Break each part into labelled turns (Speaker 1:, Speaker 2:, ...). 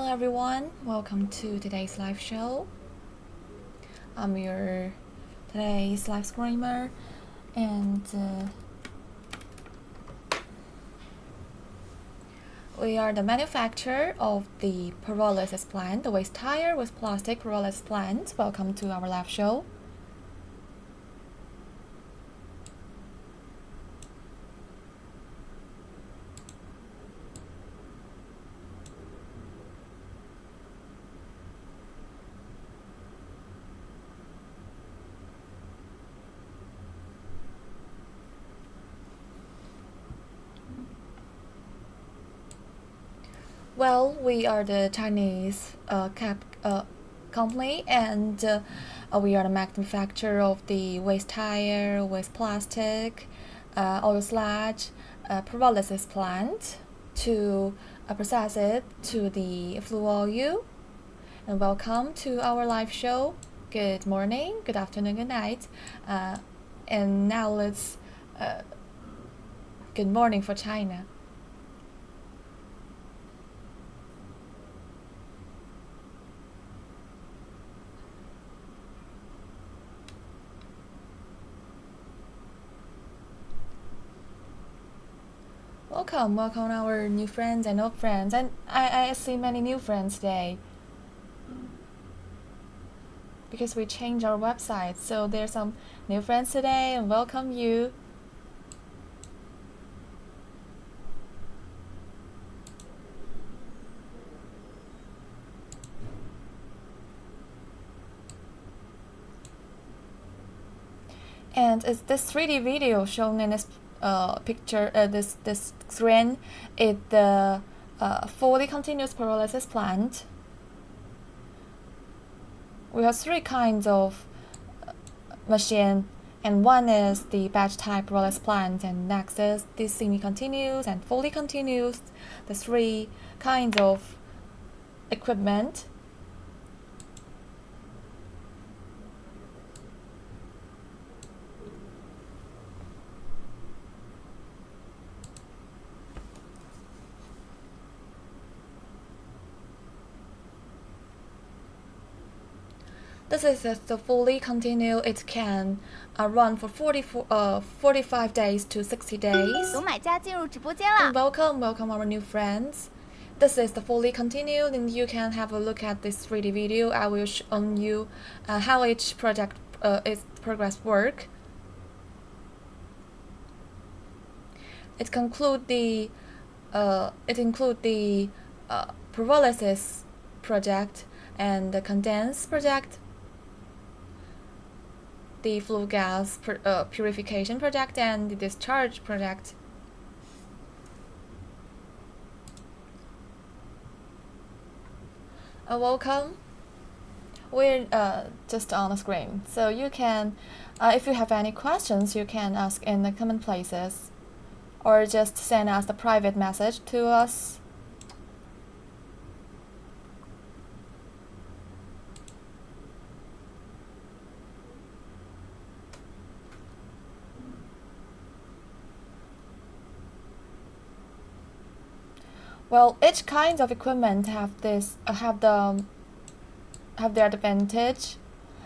Speaker 1: Hello everyone, welcome to today's live show. I'm your today's live streamer, and we are the manufacturer of the pyrolysis plant, the waste tire with plastic pyrolysis plant. Welcome to our live show. Well, we are the Chinese company, and we are the manufacturer of the waste tire, waste plastic, oil sludge, pyrolysis plant to process it to the flue oil. And welcome to our live show. Good morning, good afternoon, good night. And now let's good morning for China. Welcome our new friends and old friends, and I see many new friends today because we changed our website, so there's some new friends today, and welcome you. And is this 3D video shown in this picture, this screen, is the fully continuous pyrolysis plant. We have three kinds of machine, and one is the batch type pyrolysis plant, and next is the semi-continuous and fully continuous, the three kinds of equipment. This is the fully continuous. It can run for 45 days to 60 days. And welcome our new friends. This is the fully continuous, and you can have a look at this 3D video. I will show you how each project its progress work. It include the pyrolysis project and the condense project, the flue gas purification project, and the discharge project. Welcome. We're just on the screen, so you can, if you have any questions, you can ask in the comment places, or just send us a private message to us. Well, each kind of equipment have their advantage.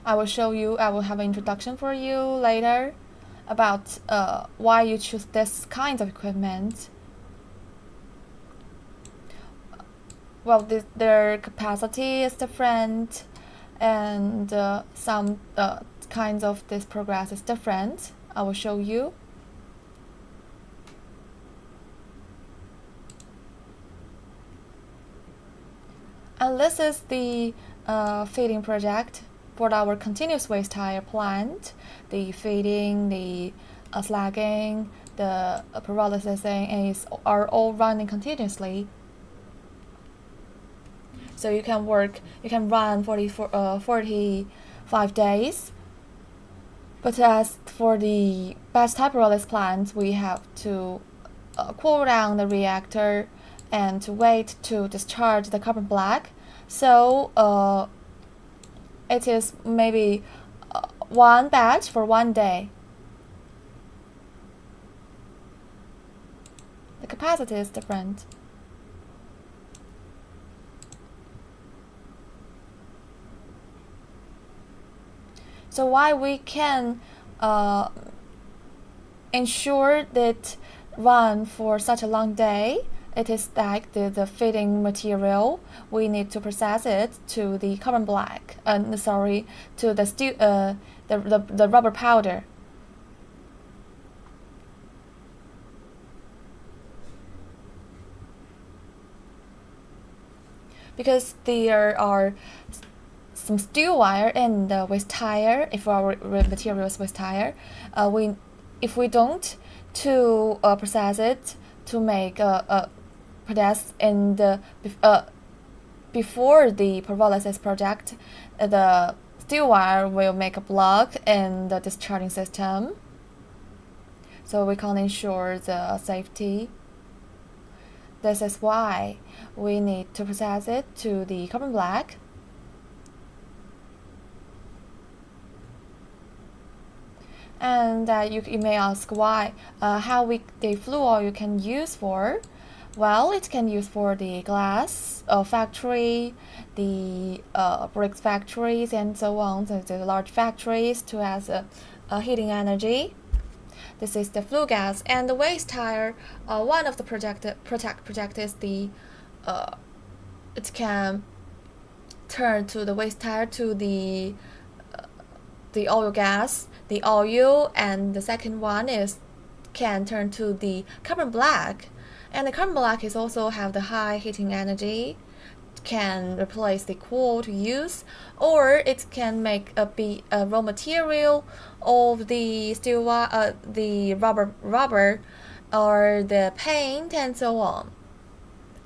Speaker 1: I will show you. I will have an introduction for you later about why you choose this kind of equipment. Well, their capacity is different, and some kinds of this progress is different. I will show you. And this is the feeding project for our continuous waste tire plant. The feeding, the slagging, the pyrolysis are all running continuously. So you can run 45 days. But as for the batch type pyrolysis plant, we have to cool down the reactor and to wait to discharge the carbon black. So it is maybe one batch for one day. The capacity is different. So why we can ensure that run for such a long day, it is like the feeding material. We need to process it to the carbon black. To the rubber powder. Because there are some steel wire in the waste tire. If our material is waste tire, if we don't to process it to make process in the before the pyrolysis project, the steel wire will make a block in the discharging system. So we can't ensure the safety. This is why we need to process it to the carbon black. And you may ask why, how the flue oil you can use for. Well, it can use for the glass factory, the bricks factories, and so on. So the large factories to has heating energy. This is the flue gas. And the waste tire, one of the project is the it can turn to the waste tire to the oil gas, the oil, and the second one is can turn to the carbon black. And the carbon black is also have the high heating energy, can replace the coal to use, or it can make be a raw material of the steel, the rubber, or the paint, and so on.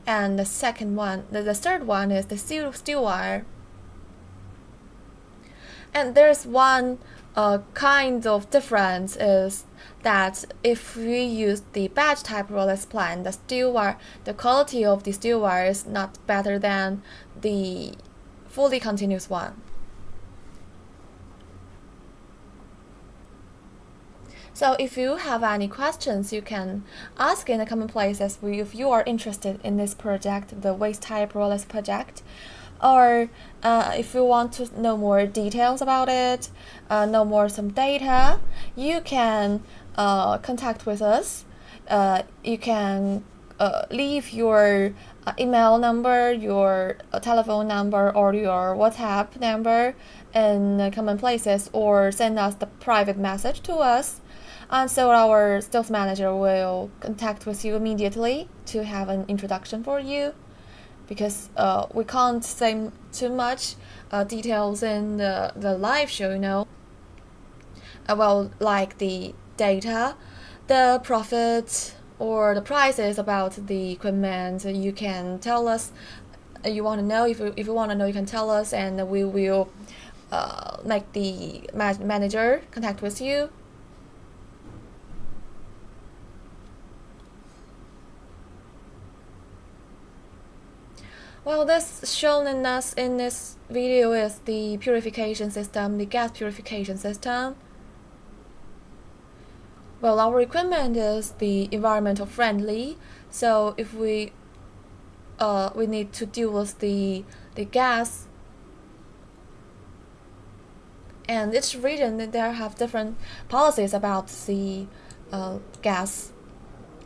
Speaker 1: And the third one is the steel wire. And there's one kind of difference is that if we use the batch type pyrolysis plant, the quality of the steel wire is not better than the fully continuous one. So if you have any questions, you can ask in the comment places if you are interested in this project, the waste tire pyrolysis project. Or if you want to know more details about it, know more some data, you can contact with us. You can leave your email number, your telephone number, or your WhatsApp number in the comment places, or send us the private message to us. And so our sales manager will contact with you immediately to have an introduction for you. Because we can't say too much details in the live show, you know. Well, like the data, the profit, or the prices about the equipment, you can tell us. You want to know, if you want to know, you can tell us, and we will make the manager contact with you. Well, this shown in us in this video is the purification system, the gas purification system. Well, our equipment is the environmental friendly, so if we need to deal with the gas, and each region there have different policies about the gas.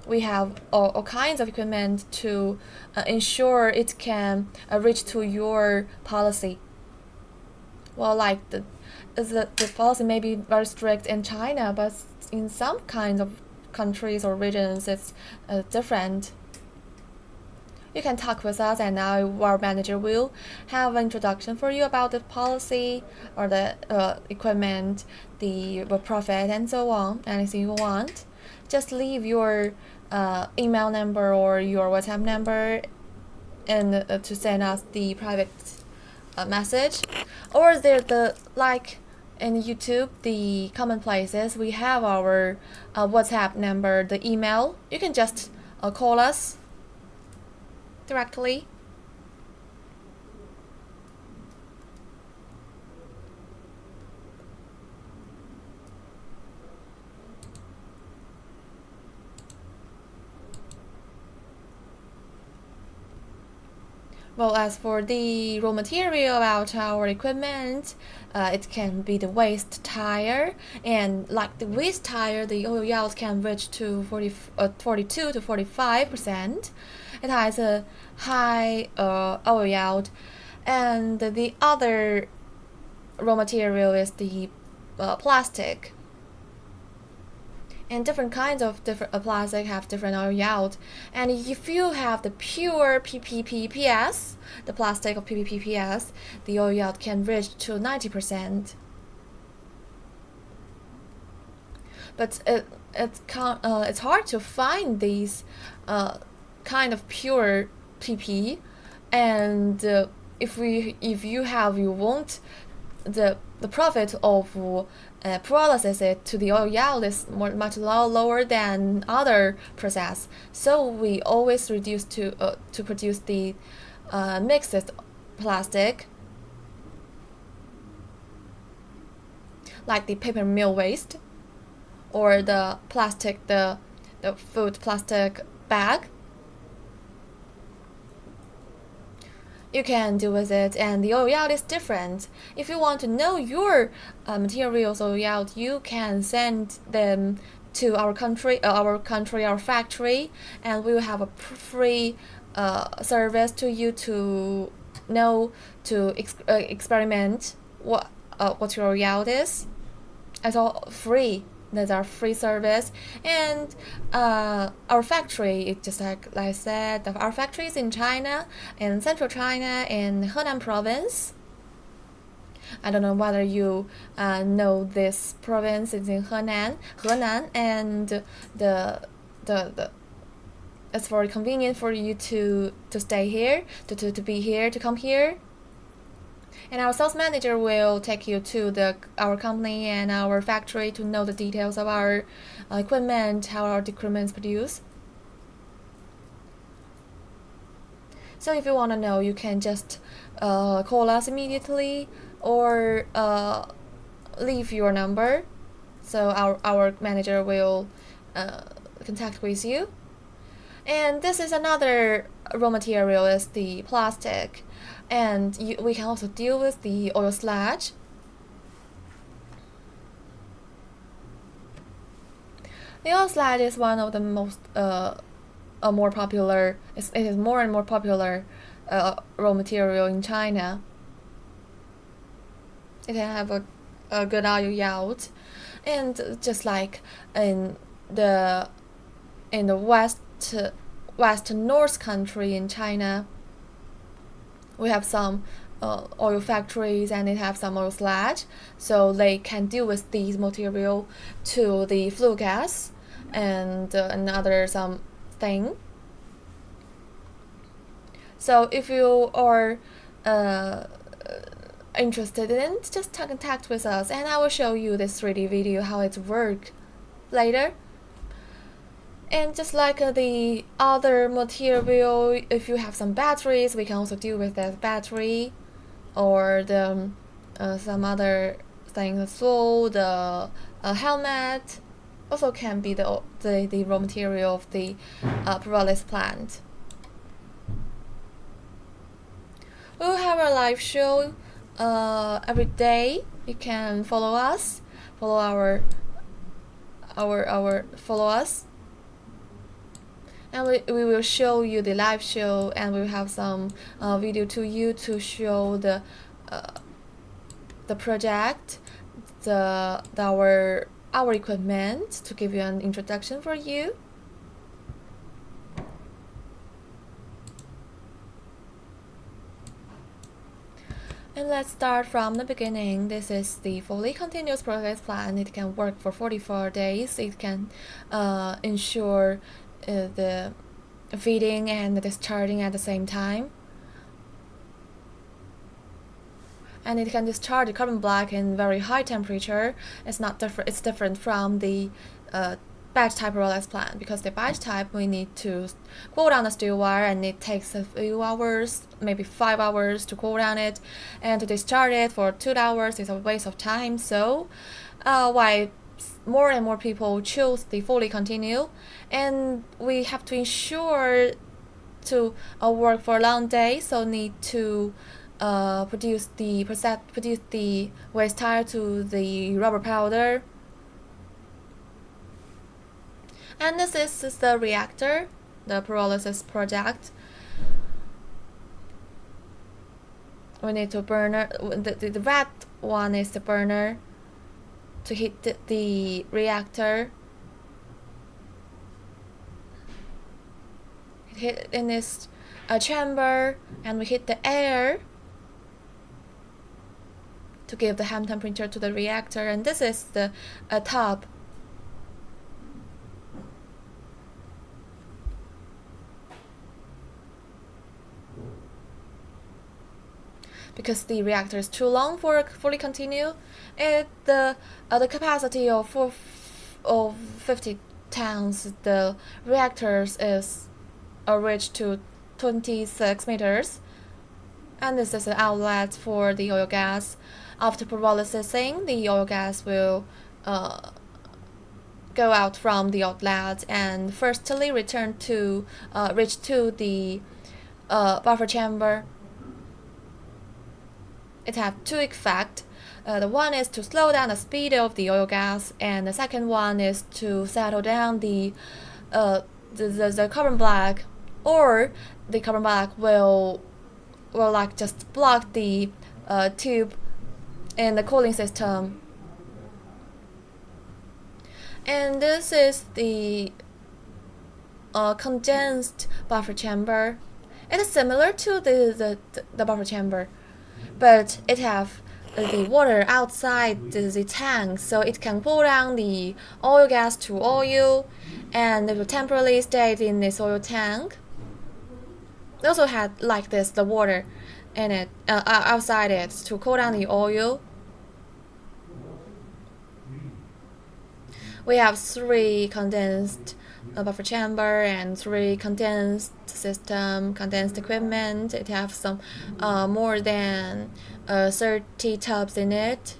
Speaker 1: We have all kinds of equipment to ensure it can reach to your policy. Well, like the policy may be very strict in China, but in some kinds of countries or regions it's different. You can talk with us, and our manager will have an introduction for you about the policy or the equipment, the profit, and so on. Anything you want, just leave your email number or your WhatsApp number, and to send us the private message. Or the like in YouTube, the common places, we have our WhatsApp number, the email. You can just call us directly. Well, as for the raw material about our equipment, it can be the waste tire, and like the waste tire, the oil yield can reach to 42 to 45%. It has a high oil yield, and the other raw material is the plastic. And different kinds of different plastic have different oil yield. And if you have the pure PPPPS, the plastic of PPPPS, the oil yield can reach to 90%. But it's hard to find these kind of pure PP, and if you want the profit of pyrolysis it to the oil yield is much lower than other process. So we always reduce to produce the mixed plastic, like the paper mill waste or the plastic, the food plastic bag. You can do with it, and the oil yield is different. If you want to know your materials oil yield, you can send them to our factory, and we will have a free service to you to know to experiment what your oil yield is. It's all free. That's our free service. And our factory, it's just like I said, our factory is in China, in central China, in Henan province. I don't know whether you know this province is in Henan, and the it's very convenient for you to stay here, to be here, to come here. And our sales manager will take you to our company and our factory to know the details of our equipment, how our equipment is produced. So if you want to know, you can just call us immediately or leave your number. So our manager will contact with you. And this is another raw material, is the plastic. And we can also deal with the oil sludge. The oil sludge is one of the most more popular. It is more and more popular raw material in China. It can have a good oil yield, and just like in the west north country in China, we have some oil factories, and they have some oil sludge, so they can deal with these material to the flue gas and another something. So if you are interested in it, just contact with us, and I will show you this 3D video how it works later. And just like the other material, if you have some batteries, we can also deal with that battery, or the some other things. So the helmet also can be the raw material of the pyrolysis plant. We'll have a live show every day. You can follow us, follow us. And we will show you the live show, and we'll have some video to you to show the project, our equipment, to give you an introduction for you. And let's start from the beginning. This is the fully continuous process plant. It can work for 44 days. It can ensure the feeding and the discharging at the same time, and it can discharge the carbon black in very high temperature. It's different from the batch type pyrolysis plant, because the batch type we need to cool down the steel wire, and it takes a few hours, maybe 5 hours to cool down it, and to discharge it for 2 hours is a waste of time. So why more and more people choose the fully continue, and we have to ensure to work for a long day, so need to produce the waste tire to the rubber powder. And this is the reactor, the pyrolysis project. We need to burner. The red one is the burner to heat the reactor. Hit in this chamber, and we heat the air to give the high temperature to the reactor. And this is the top. Because the reactor is too long for fully continue, the capacity of 50 tons, the reactors is reached to 26 meters, and this is an outlet for the oil gas. After pyrolysis, the oil gas will go out from the outlet and firstly return to reach to the buffer chamber. It has two effects. The one is to slow down the speed of the oil gas, and the second one is to settle down the carbon black, or the carbon black will like just block the tube in the cooling system. And this is the condensed buffer chamber. It is similar to the buffer chamber, but it have the water outside the tank, so it can cool down the oil gas to oil, and it will temporarily stay in this oil tank. It also had like this the water in it outside it to cool down the oil. We have 3 condensed buffer chamber and 3 condensed condensed equipment. It have some more than 30 tubs in it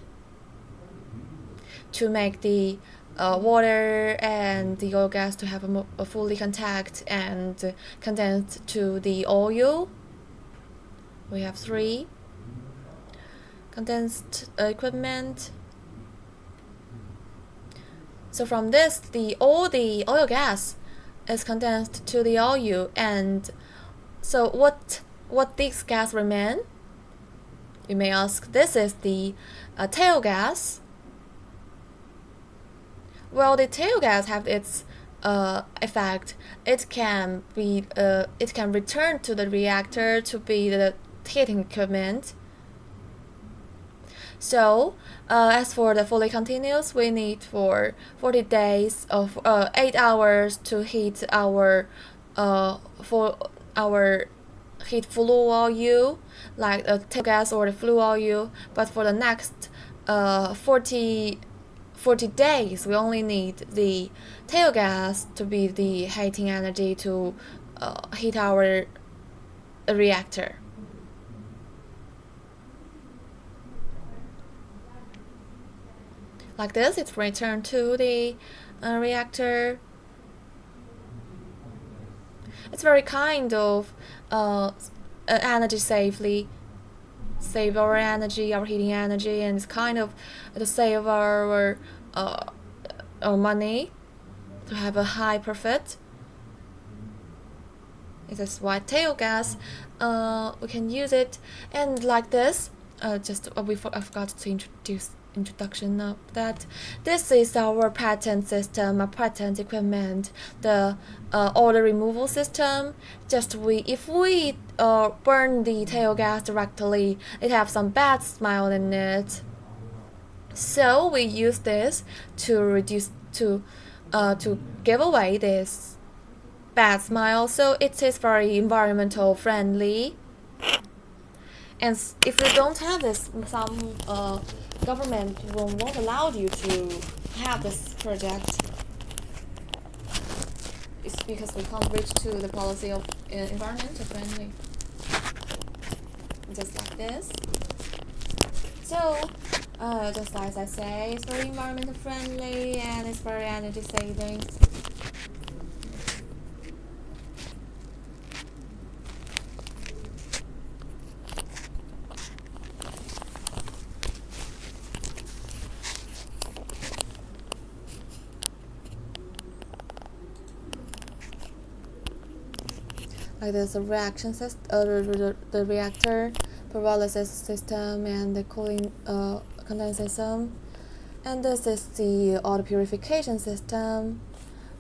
Speaker 1: to make the water and the oil gas to have a fully contact and condensed to the oil. We have 3 condensed equipment. So from this, all the oil gas is condensed to the oil, and so what this gas remain? You may ask. This is the tail gas. Well, the tail gas have its effect. It can return to the reactor to be the heating equipment. So, as for the fully continuous, we need for 40 days of 8 hours to heat our heat fuel oil, like the tail gas or the flue oil. But for the next 40 days, we only need the tail gas to be the heating energy to heat our reactor. Like this, it's returned to the reactor. It's very kind of energy save our energy, our heating energy, and it's kind of to save our money, to have a high profit. It is white tail gas. We can use it, and like this. I forgot to introduce introduction of that. This is our patent system, a patent equipment, the oil removal system. If we burn the tail gas directly, it have some bad smell in it. So we use this to give away this bad smell. So it is very environmental friendly. And if you don't have this, some government won't allow you to have this project. It's because we can't reach to the policy of environmental friendly. Just like this. So, just as I say, it's very environmental friendly and it's very energy saving. like this, the reaction system, the reactor, pyrolysis system, and the cooling condensing system. And this is the auto purification system.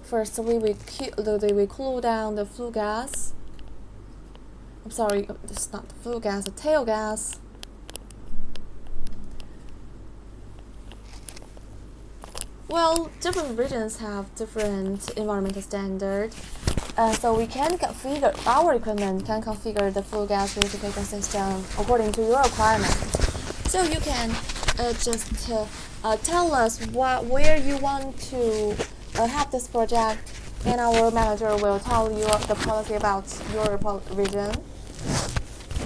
Speaker 1: First, we will cool down the flue gas. I'm sorry, this is not the flue gas, the tail gas. Well, different regions have different environmental standards. So we can configure, our equipment can configure the flue gas purification system according to your requirement. So you can just tell us where you want to have this project, and our manager will tell you the policy about your region.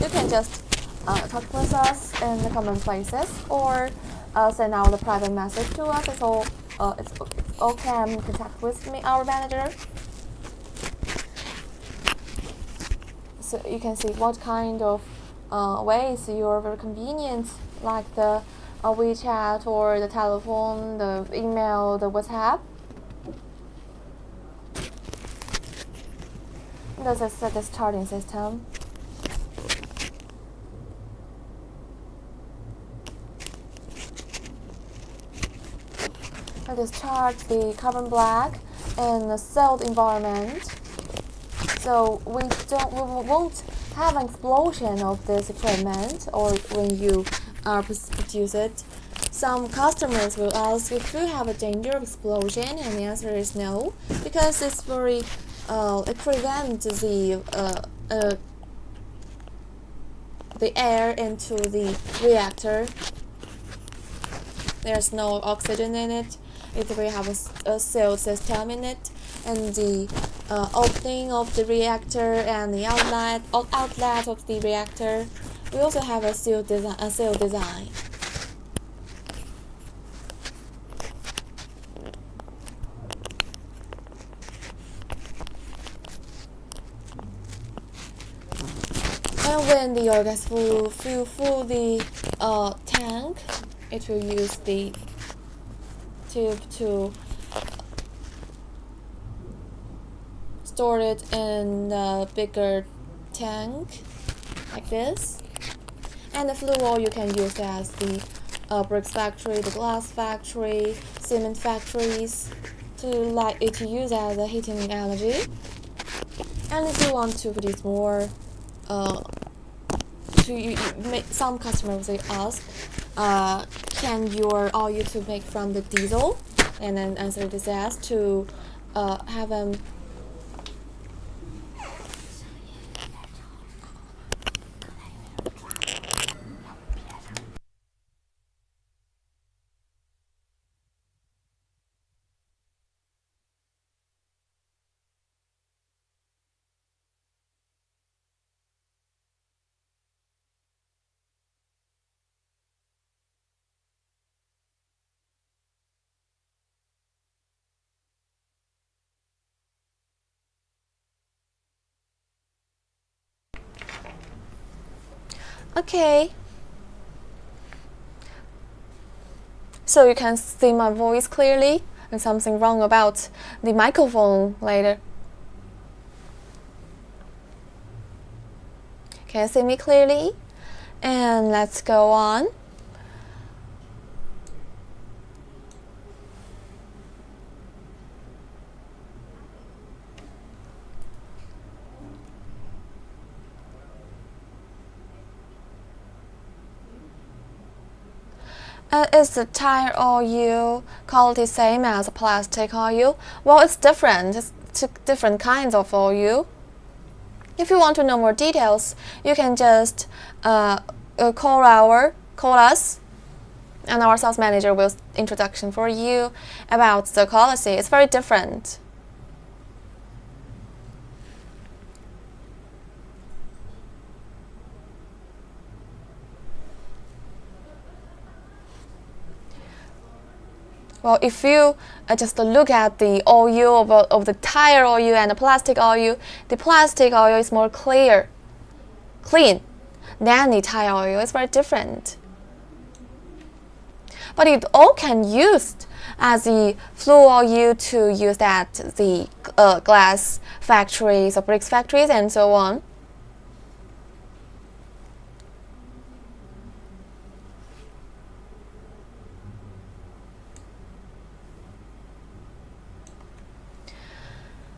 Speaker 1: You can just talk with us in the common places, or send out a private message to us. It's all can contact with me, our manager. So you can see what kind of ways you are very convenient, like the WeChat or the telephone, the email, the WhatsApp. This is the discharging system. I discharge the carbon black in a sealed environment, so we won't have an explosion of this equipment or when you produce it. Some customers will ask if you have a danger of explosion, and the answer is no, because it's very it prevents the air into the reactor. There's no oxygen in it. It will have a sealed system in it, and the opening of the reactor and the outlet of the reactor. We also have a sealed design. And when the oil gas fill the tank, it will use the tube to store it in a bigger tank like this. And the flue oil you can use as the bricks factory, the glass factory, cement factories to use as a heating energy. And if you want to produce more, some customers will ask, can your oil to make from the diesel? And then answer is yes, to have them okay. So you can see my voice clearly, and something wrong about the microphone later. Can you see me clearly? And let's go on. Is the tire oil quality same as plastic oil? Well, it's different. It's different kinds of oil. If you want to know more details, you can just call us, and our sales manager will introduction for you about the quality. It's very different. Well, if you just look at the oil of the tire oil and the plastic oil is more clean than the tire oil. It's very different. but it all can used as the flue oil to use at the glass factories or bricks factories and so on.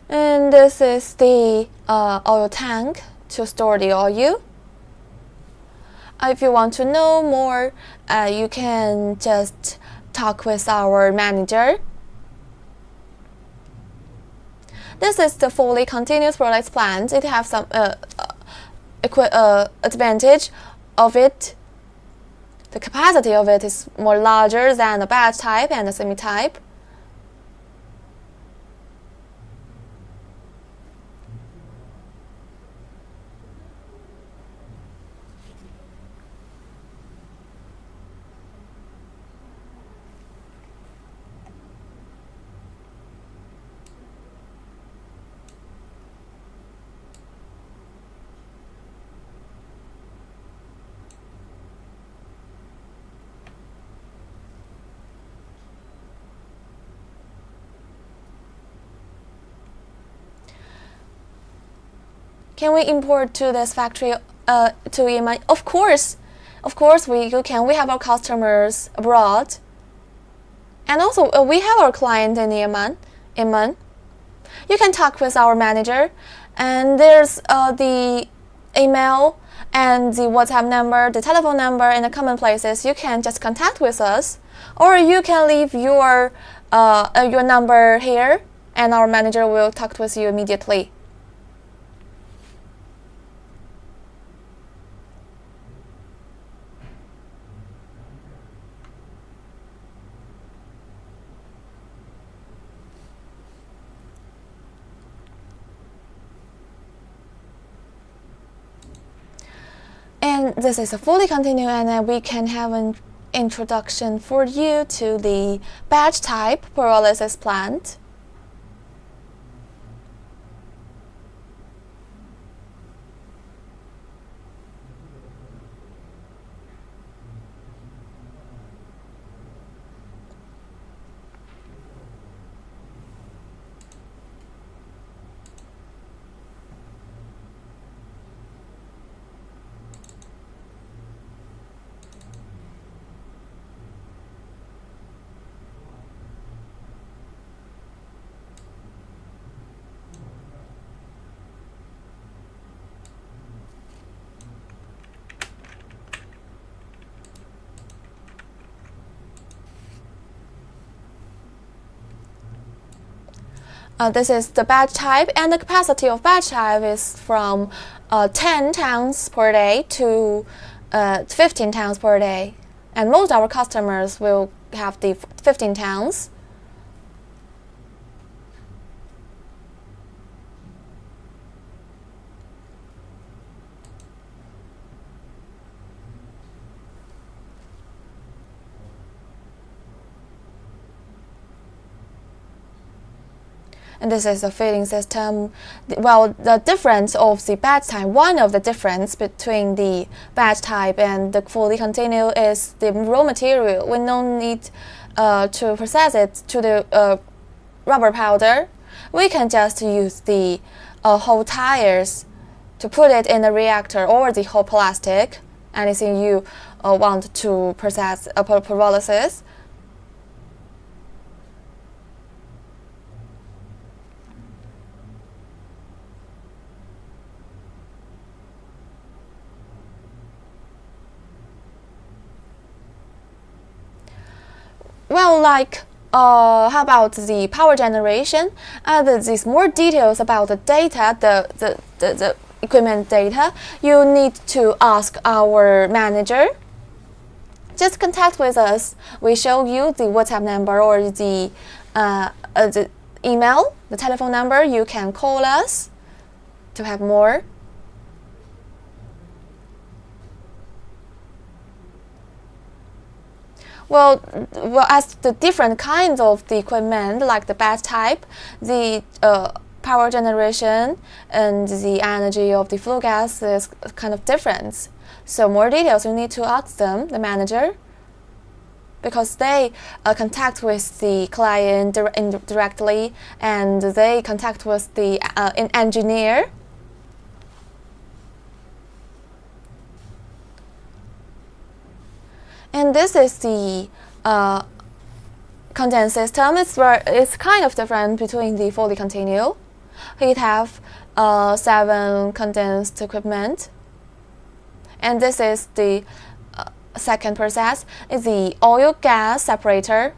Speaker 1: And this is the oil tank to store the oil. If you want to know more, you can just talk with our manager. This is the fully continuous pyrolysis plant. It has some advantage of it. The capacity of it is more larger than the batch type and the semi-type. Can we import to this factory to Yemen? Of course, you can. We have our customers abroad, and also we have our client in Yemen. You can talk with our manager, and there's the email and the WhatsApp number, the telephone number, in the common places. You can just contact with us, or you can leave your number here, and our manager will talk with you immediately. And this is a fully continuous, and we can have an introduction for you to the batch type pyrolysis plant. This is the batch type, and the capacity of batch type is from 10 tons per day to 15 tons per day. And most of our customers will have the 15 tons. And this is the filling system. Well, the difference of the batch type, one of the difference between the batch type and the fully continuous is the raw material. We don't need to process it to the rubber powder. We can just use the whole tires to put it in the reactor, or the whole plastic, anything you want to process pyrolysis. Well, like, how about the power generation? There's more details about the data, the equipment data. You need to ask our manager. Just contact with us. We show you the WhatsApp number or the email, the telephone number. You can call us to have more. Well, as the different kinds of the equipment, like the batch type, the power generation, and the energy of the flue gas is kind of different. So more details you need to ask them, the manager. because they contact with the client directly, and they contact with the engineer. And this is the condense system. It's kind of different between the fully continuous. It have 7 condensed equipment, and this is the second process. Is the oil gas separator.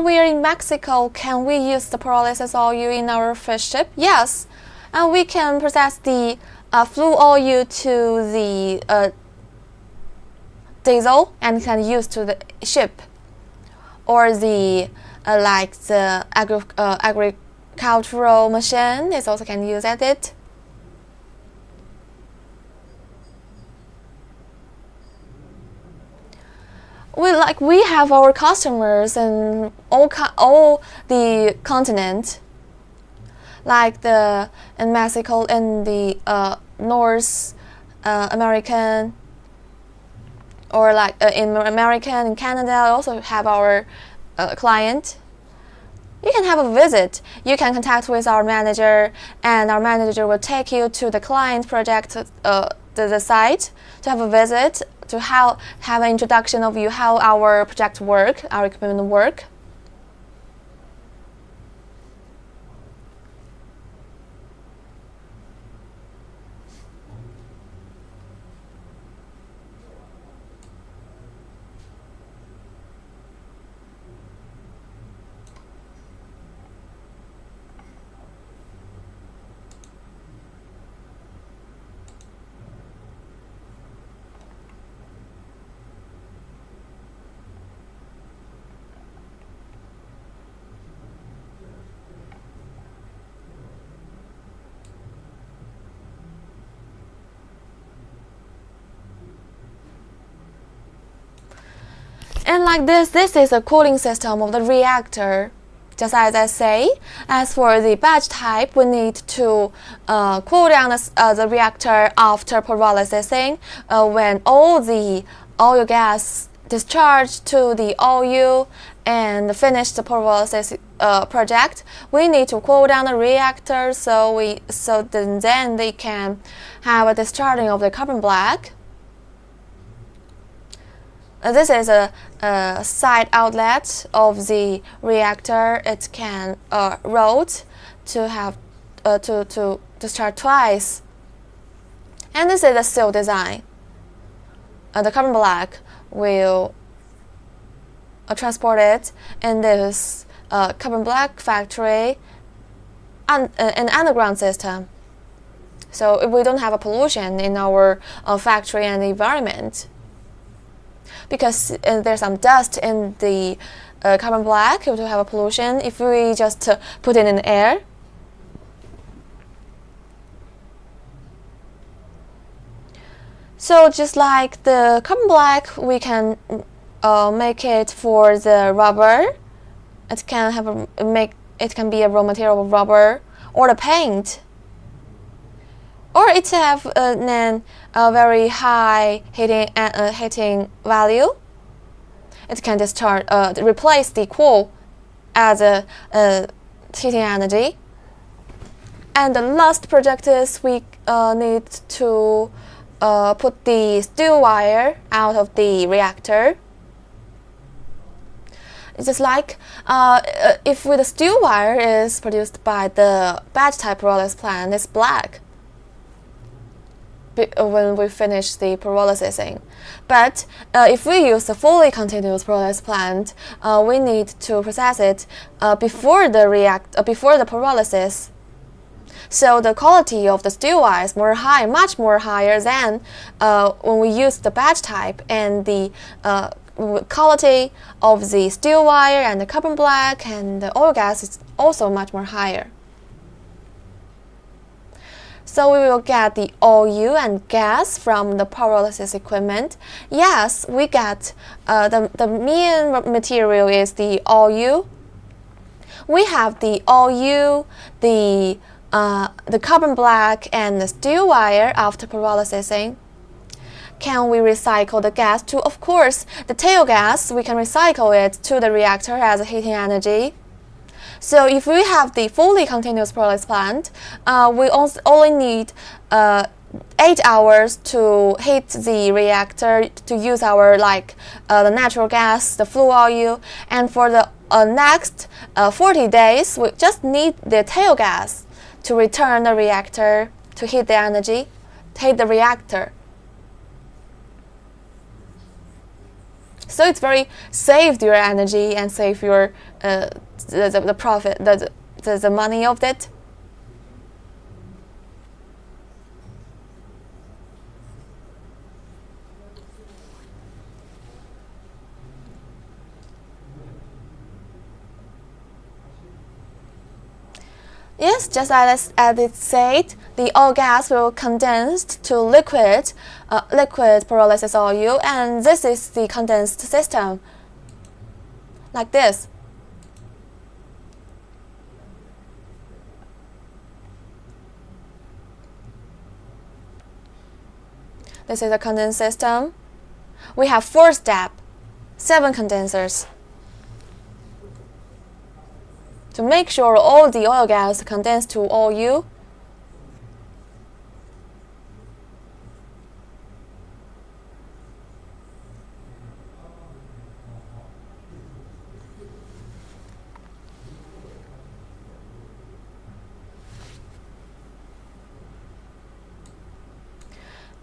Speaker 1: We are in Mexico. Can we use the pyrolysis oil in our fish ship? Yes. And we can process the flue oil to the diesel and can use to the ship, or the like the agricultural machine is also can use at it. We have our customers in all the continent, like in Mexico, in the North American, or like in American and Canada. Also have our client. You can have a visit. You can contact with our manager, and our manager will take you to the client project, the site, to have a visit, to have an introduction of how our project work, our equipment work. And like this is a cooling system of the reactor. Just as I say, as for the batch type, we need to cool down the reactor after pyrolysis, when all the oil gas discharged to the oil and finish the pyrolysis project. We need to cool down the reactor so then they can have a discharging of the carbon black. This is a side outlet of the reactor. It can rotate to have to discharge twice. And this is the seal design. The carbon black will transport it in this carbon black factory and an underground system. So we don't have a pollution in our factory and the environment. Because there's some dust in the carbon black, it will have a pollution if we just put it in the air. So just like the carbon black, we can make it for the rubber. It can be a raw material of rubber or the paint. Or it have a very high heating value. It can discharge replace the coal as a heating energy. And the last project is we need to put the steel wire out of the reactor. It's just like if the steel wire is produced by the batch type pyrolysis plant, it's black. when we finish the pyrolysis. But if we use a fully continuous pyrolysis plant, we need to process it before the pyrolysis. So the quality of the still wire is much more higher than when we use the batch type, and the quality of the still wire and the carbon black and the oil gas is also much more higher. So we will get the oil and gas from the pyrolysis equipment. Yes, we get the main material is the oil. We have the oil, the carbon black, and the still wire after pyrolysis. Can we recycle the gas to? Of course, the tail gas, we can recycle it to the reactor as a heating energy. So if we have the fully continuous pyrolysis plant, we only need 8 hours to heat the reactor to use our the natural gas, the flue oil, and for the next 40 days, we just need the tail gas to return the reactor to heat the energy, heat the reactor. So it's very save your energy and save your the profit, the money of it. Yes, just as it said, the oil gas will condense to liquid pyrolysis oil, and this is the condensed system, like this. This is a condensed system. We have 4 steps, 7 condensers. To make sure all the oil gas condense to oil.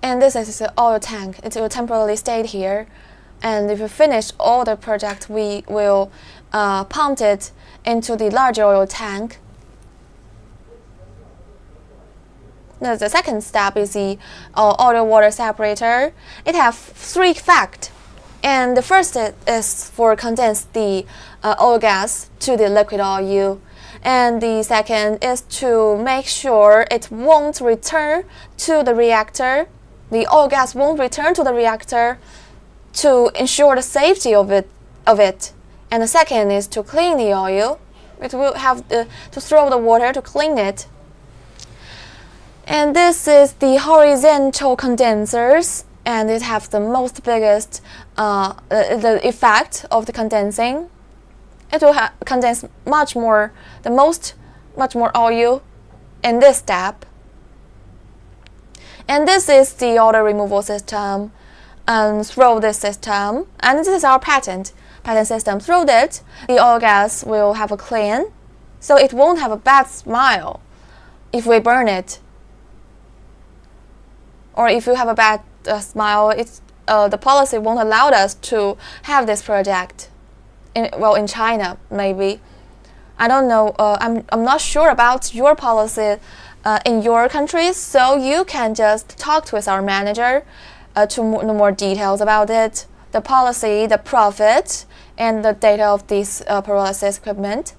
Speaker 1: And this is the oil tank. It will temporarily stay here. And if we finish all the project, we will pump it into the larger oil tank. Now, the second step is the oil water separator. It has 3 facts, and the first is for condense the oil gas to the liquid oil, and the second is to make sure it won't return to the reactor. The oil gas won't return to the reactor to ensure the safety of it. And the second is to clean the oil. It will have to throw the water to clean it. And this is the horizontal condensers, and it has the most biggest the effect of the condensing. It will condense much more oil in this step. And this is the odor removal system. And through this system, and this is our patent system. Through it, the oil gas will have a clean, so it won't have a bad smell if we burn it. Or if you have a bad smell, the policy won't allow us to have this project. In China, maybe. I don't know. I'm not sure about your policy in your country, so you can just talk with our manager to know more details about it, the policy, the profit, and the data of this pyrolysis equipment.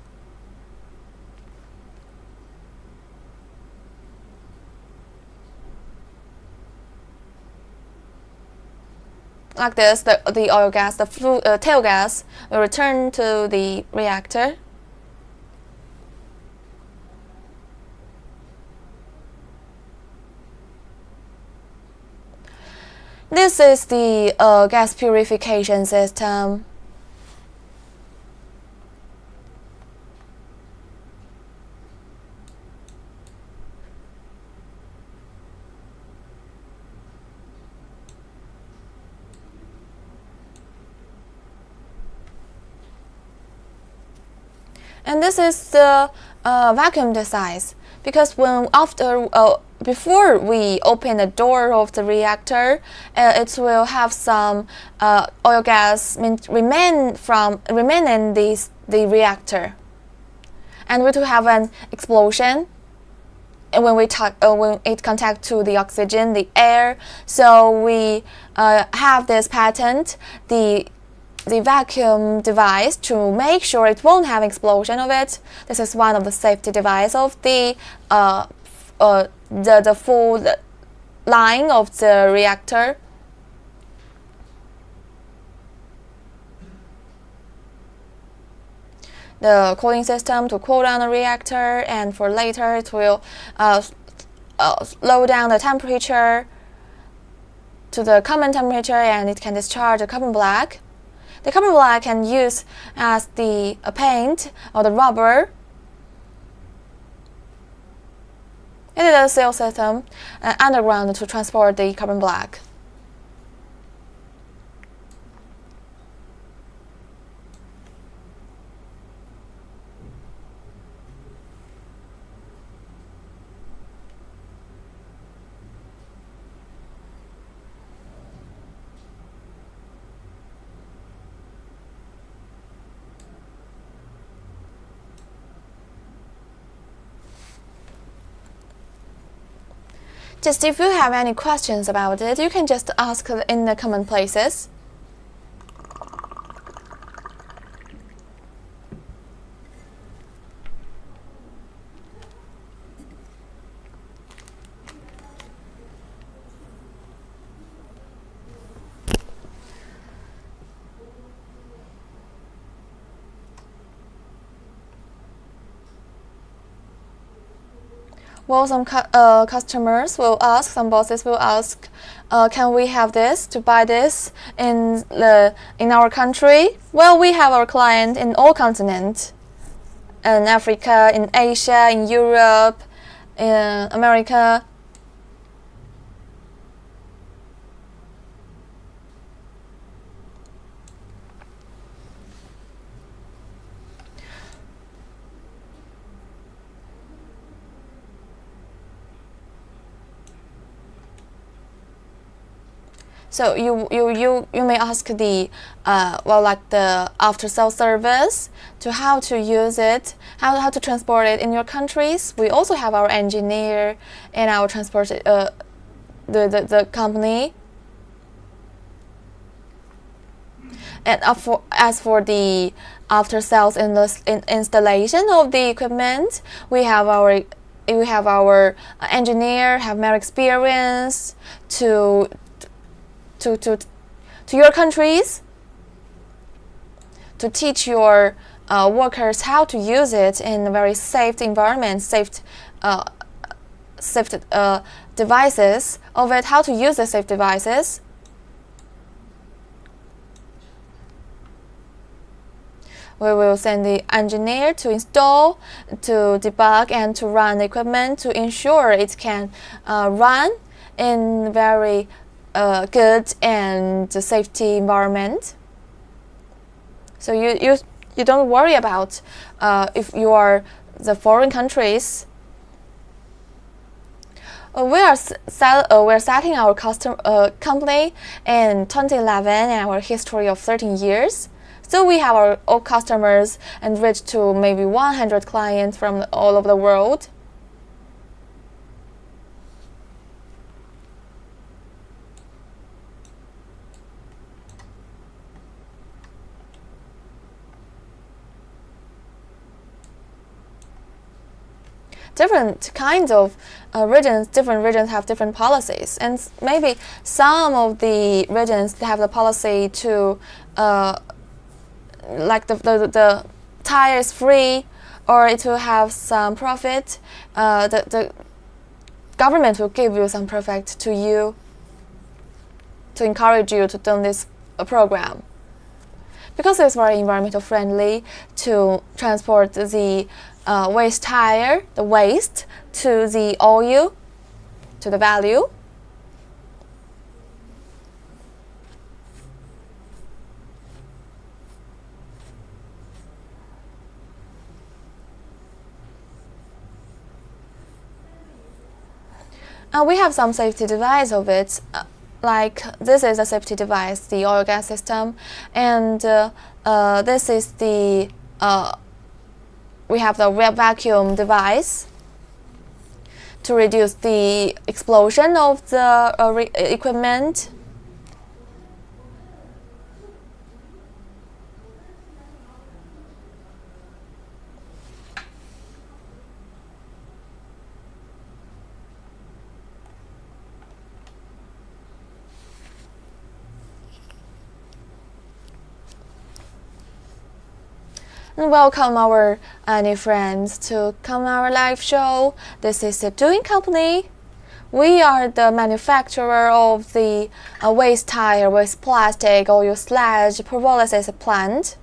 Speaker 1: Like this, the oil gas, the tail gas will return to the reactor. This is the gas purification system. And this is the vacuum size, because when after before we open the door of the reactor, it will have some oil gas remain in the reactor, and we will have an explosion. And when it contact to the oxygen, the air, so we have this patent, the vacuum device, to make sure it won't have explosion of it. This is one of the safety device of the full line of the reactor. The cooling system to cool down the reactor, and for later it will slow down the temperature to the common temperature, and it can discharge the carbon black. The carbon black can use as the paint or the rubber. It is a seal system underground to transport the carbon black. Just if you have any questions about it, you can just ask in the comment places. Well, some customers will ask, some bosses will ask, can we have this, to buy this in our country? Well, we have our client in all continents, in Africa, in Asia, in Europe, in America. So you may ask the like the after sales service, to how to use it, how to transport it in your countries. We also have our engineer and our transport the company. And as for the after sales installation of the equipment, we have our engineer have more experience to your countries, to teach your workers how to use it in a very safe environment, safe devices of it, how to use the safe devices. We will send the engineer to install, to debug, and to run the equipment to ensure it can run in very good and safety environment. So you don't worry about if you are the foreign countries. We're setting our company in 2011 and our history of 13 years. So we have our all customers and reach to maybe 100 clients from all over the world. Different kinds of regions, different regions have different policies, and maybe some of the regions have the policy to like the tire is free, or it will have some profit. The government will give you some profit to you to encourage you to do this program, because it's very environmental friendly to transport the waste tire, the waste, to the oil, to the value. We have some safety device of it, like this is a safety device, the oil gas system, and this is the we have the vacuum device to reduce the explosion of the equipment. And welcome our new friends to come our live show. This is the Doing Company. We are the manufacturer of the waste tire, waste plastic, oil sludge pyrolysis plant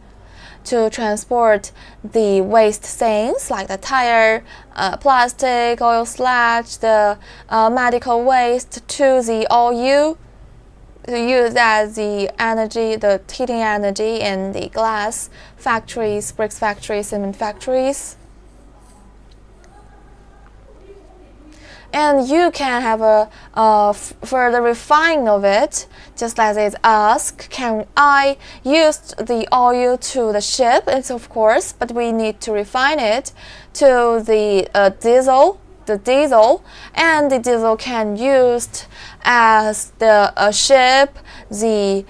Speaker 1: to transport the waste things like the tire, plastic, oil sludge, the medical waste to the oil to use as the energy, the heating energy in the glass factories, bricks factories, cement factories. And you can have a further refining of it, just as it asks, can I use the oil to the ship? It's of course, but we need to refine it to the diesel, and the diesel can used as the ship, the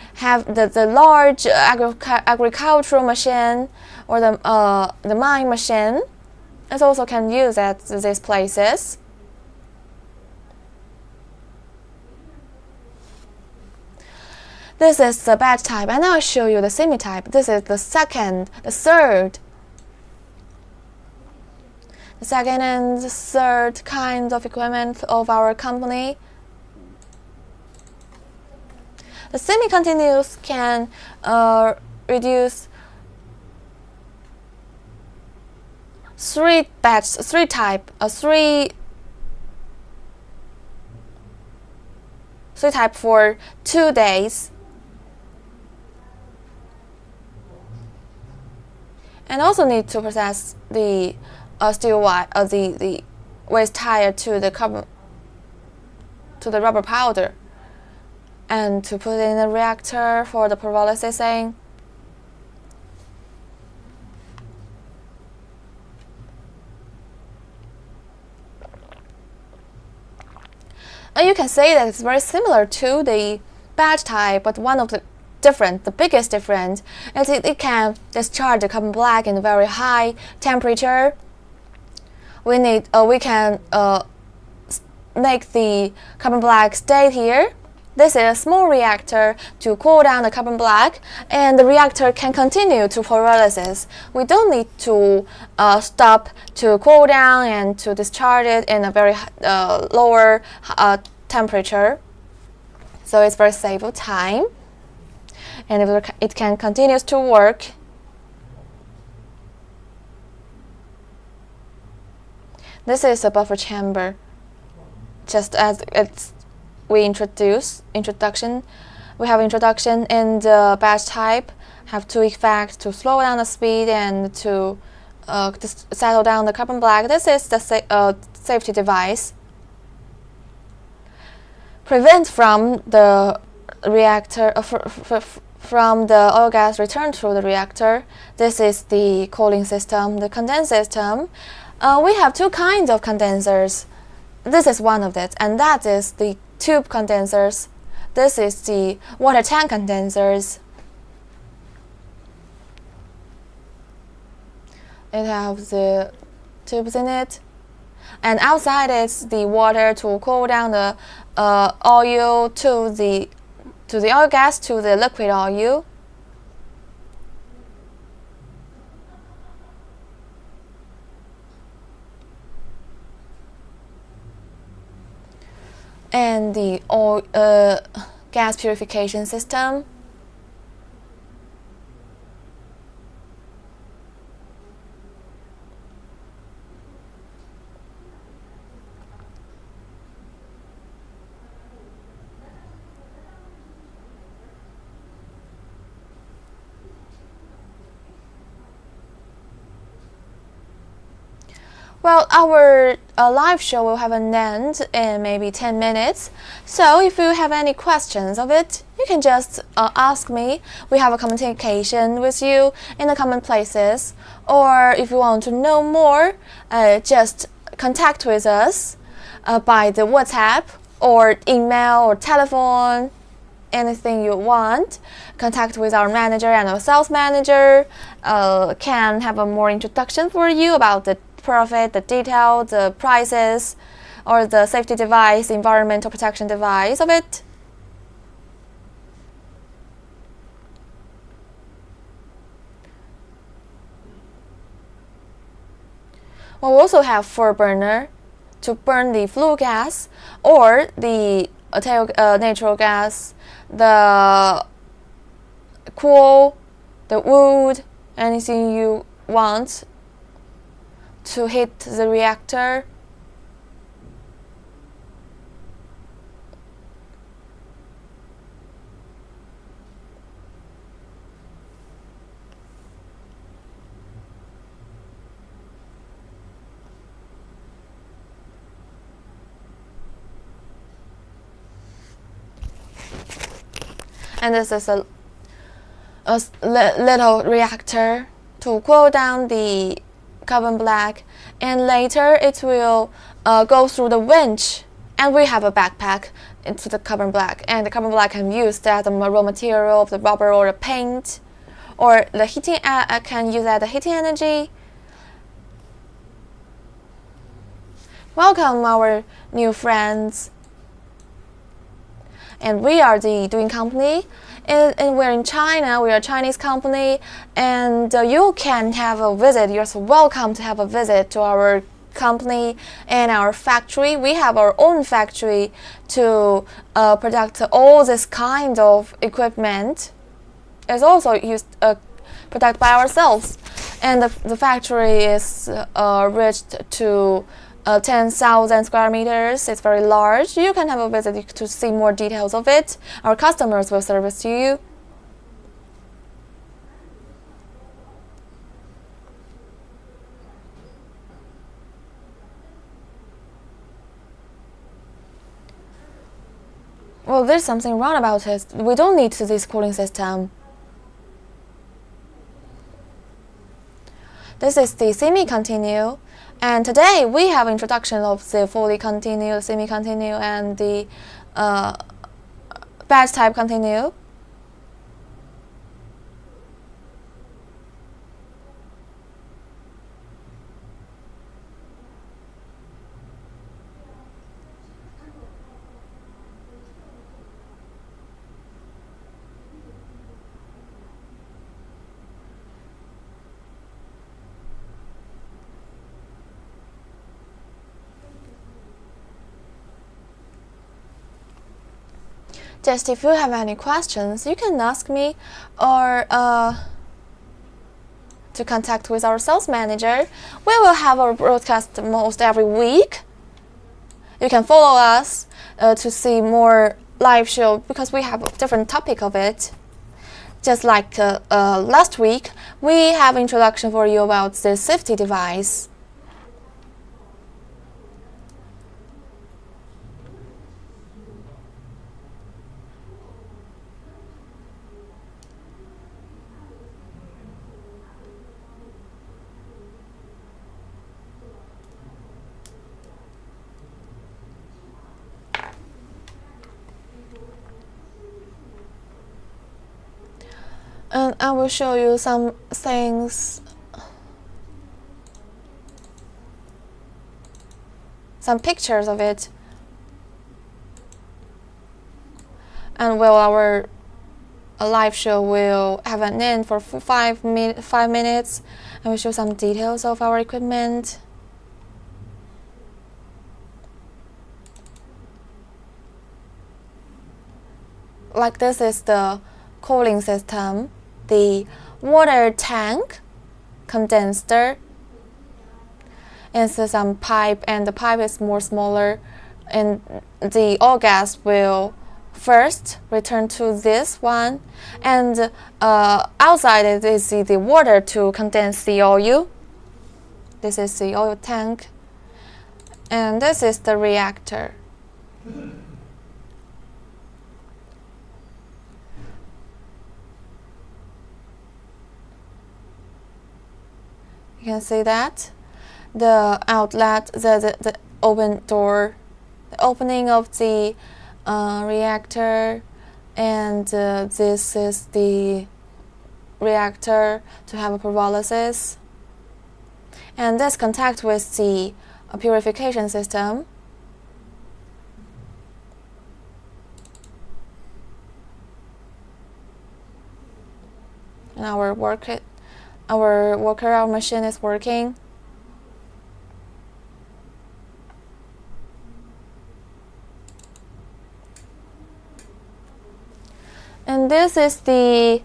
Speaker 1: large agricultural machine or the mine machine. It also can use at these places. This is the batch type, and I'll show you the semi-type. This is the second and the third kind of equipment of our company. The semi-continuous can reduce three type for 2 days. And also need to process the the waste tire to the rubber powder, and to put in the reactor for the pyrolysis. And you can say that it's very similar to the batch type, but one of the biggest difference is it can discharge the carbon black in a very high temperature. We can make the carbon black stay here. This is a small reactor to cool down the carbon black, and the reactor can continue to pyrolysis. We don't need to stop to cool down and to discharge it in a very lower temperature. So it's very save time, and it can continue to work. This is a buffer chamber, just as we have introduction in the batch type, have two effects: to slow down the speed and to settle down the carbon black. This is the safety device. Prevent from the reactor from the oil gas return to the reactor. This is the cooling system, the condenser system. We have two kinds of condensers. This is one of it, and that is the tube condensers. This is the water tank condensers. It has the tubes in it, and outside is the water to cool down the oil to the oil gas to the liquid oil. And the oil gas purification system. Well, our live show will have an end in maybe 10 minutes. So if you have any questions of it, you can just ask me. We have a communication with you in the common places. Or if you want to know more, just contact with us by the WhatsApp or email or telephone, anything you want. Contact with our manager and our sales manager can have a more introduction for you about the profit, the detail, the prices, or the safety device, environmental protection device of it. We'll also have 4 burner to burn the flue gas or the natural gas, the coal, the wood, anything you want to heat the reactor. And this is a little reactor to cool down the carbon black, and later it will go through the winch, and we have a backpack into the carbon black, and the carbon black can be used as a raw material of the rubber or the paint, or the heating can use as the heating energy. Welcome our new friends. And we are the doing company, and we're in China. We are a Chinese company, and you can have a visit. You're so welcome to have a visit to our company and our factory. We have our own factory to produce all this kind of equipment. It's also used produced by ourselves, and the factory is reached to 10,000 square meters. It's very large. You can have a visit to see more details of it. Our customers will service you. Well, there's something wrong about it. We don't need this cooling system. This is the semi-continue. And today we have introduction of the fully continue, semi-continue, and the batch type continue. Just if you have any questions, you can ask me, or to contact with our sales manager. We will have our broadcast most every week. You can follow us to see more live show, because we have a different topic of it. Just like last week, we have introduction for you about the safety device. And I will show you some things, some pictures of it. And well, our live show will have an end for 5 minutes, and we'll show some details of our equipment. Like this is the cooling system, the water tank, condenser, and so some pipe, and the pipe is more smaller, and the oil gas will first return to this one, and outside it is the water to condense the oil. This is the oil tank. And this is the reactor. You can see that the outlet, the open door, the opening of the reactor, and this is the reactor to have a pyrolysis. And this contact with the purification system. And our machine is working. And this is the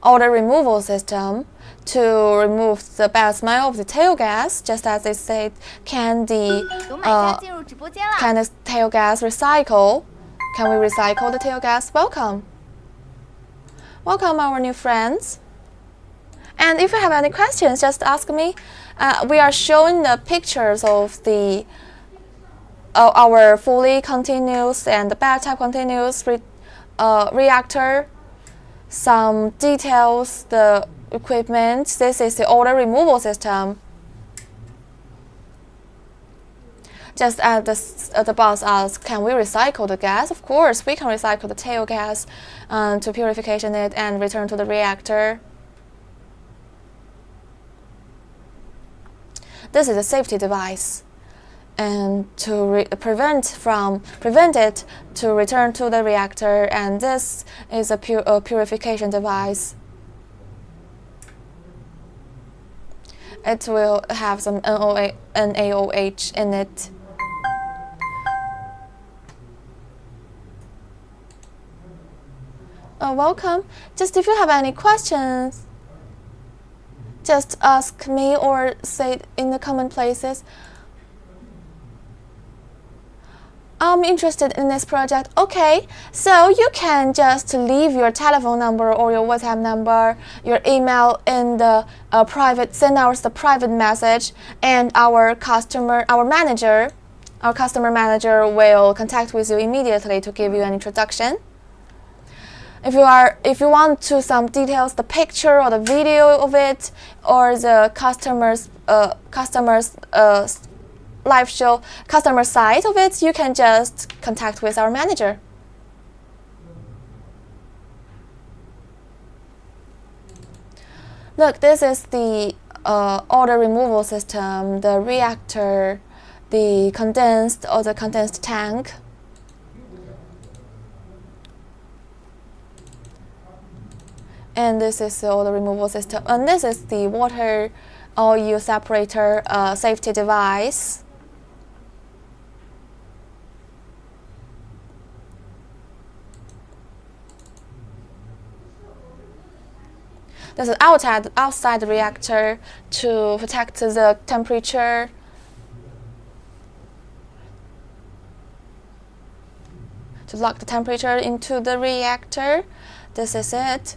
Speaker 1: odor removal system to remove the bad smell of the tail gas. Just as they said, can the tail gas recycle? Can we recycle the tail gas? Welcome. Welcome, our new friends. And if you have any questions, just ask me. We are showing the pictures of the our fully continuous and the bad type continuous reactor. Some details, the equipment. This is the odor removal system. Just as the boss asked, can we recycle the gas? Of course, we can recycle the tail gas to purification it and return to the reactor. This is a safety device, and to prevent it to return to the reactor. And this is a purification device. It will have some NaOH in it. Welcome. Just if you have any questions, just ask me or say it in the comment places. I'm interested in this project. Okay, so you can just leave your telephone number or your WhatsApp number, your email in the send us the private message, and our customer manager will contact with you immediately to give you an introduction. If you want to some details, the picture or the video of it, or the customer's live show customer side of it, you can just contact with our manager. Look, this is the odor removal system, the reactor, the condensed tank. And this is the odor removal system. And this is the water oil separator safety device. This is outside the reactor to protect the temperature. To lock the temperature into the reactor. This is it.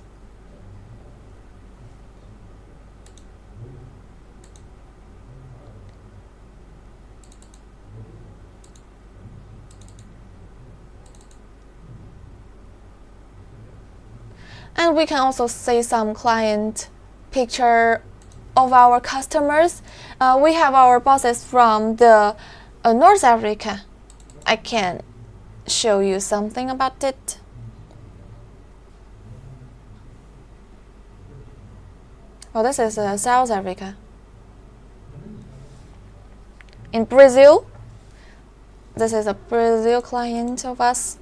Speaker 1: And we can also see some client picture of our customers. We have our bosses from the North Africa. I can show you something about it. Well, this is South Africa. In Brazil, this is a Brazil client of us.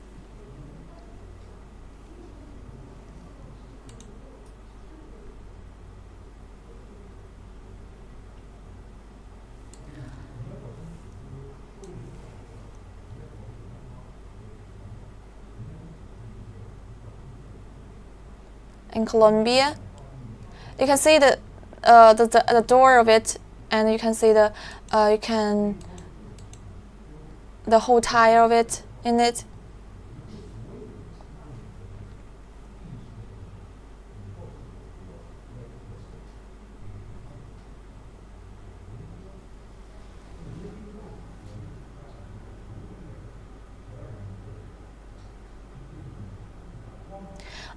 Speaker 1: In Colombia, you can see the door of it, and you can see the whole tire of it in it.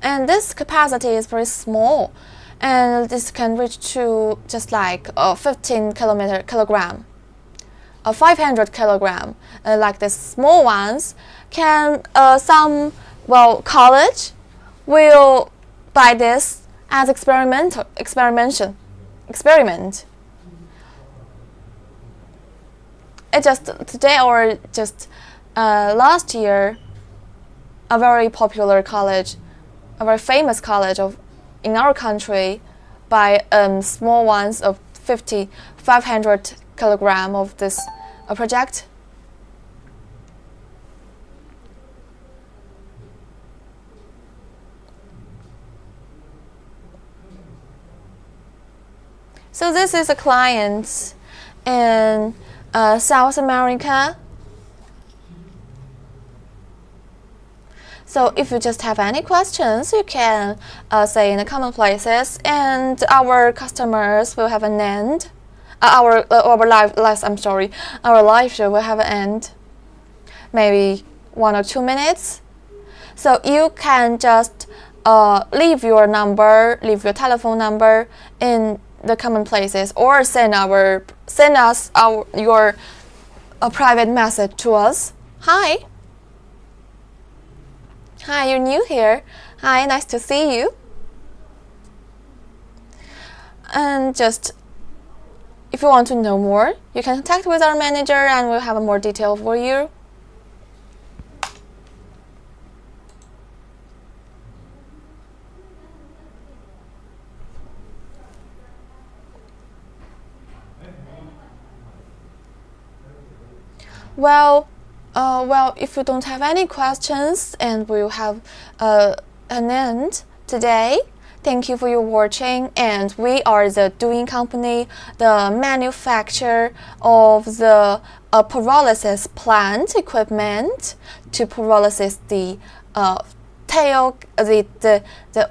Speaker 1: and this capacity is very small, and this can reach to just like 15 kilogram, 500 kilogram. Like the small ones, can some college will buy this as experiment. It just today or just last year, a very popular college, a very famous college in our country, by small ones of 500 kilogram of this project. So this is a client in South America. So if you just have any questions, you can say in the comment places, and our customers will have an end. Our live show will have an end, maybe 1 or 2 minutes. So you can just leave your telephone number in the comment places, or send us your private message to us. Hi, you're new here. Hi, nice to see you. And just if you want to know more, you can contact with our manager, and we'll have more detail for you. Well, if you don't have any questions, and we'll have an end today. Thank you for your watching, and we are the doing company, the manufacturer of the pyrolysis plant equipment to pyrolysis the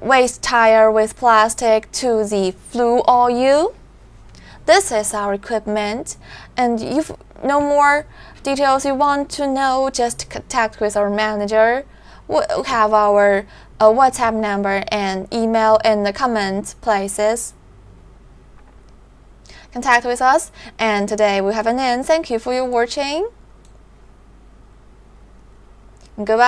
Speaker 1: waste tire with plastic to the flue oil. This is our equipment, and if no more details you want to know, just contact with our manager. We'll have our WhatsApp number and email in the comment places. Contact with us, and today we have an end. Thank you for your watching. Goodbye.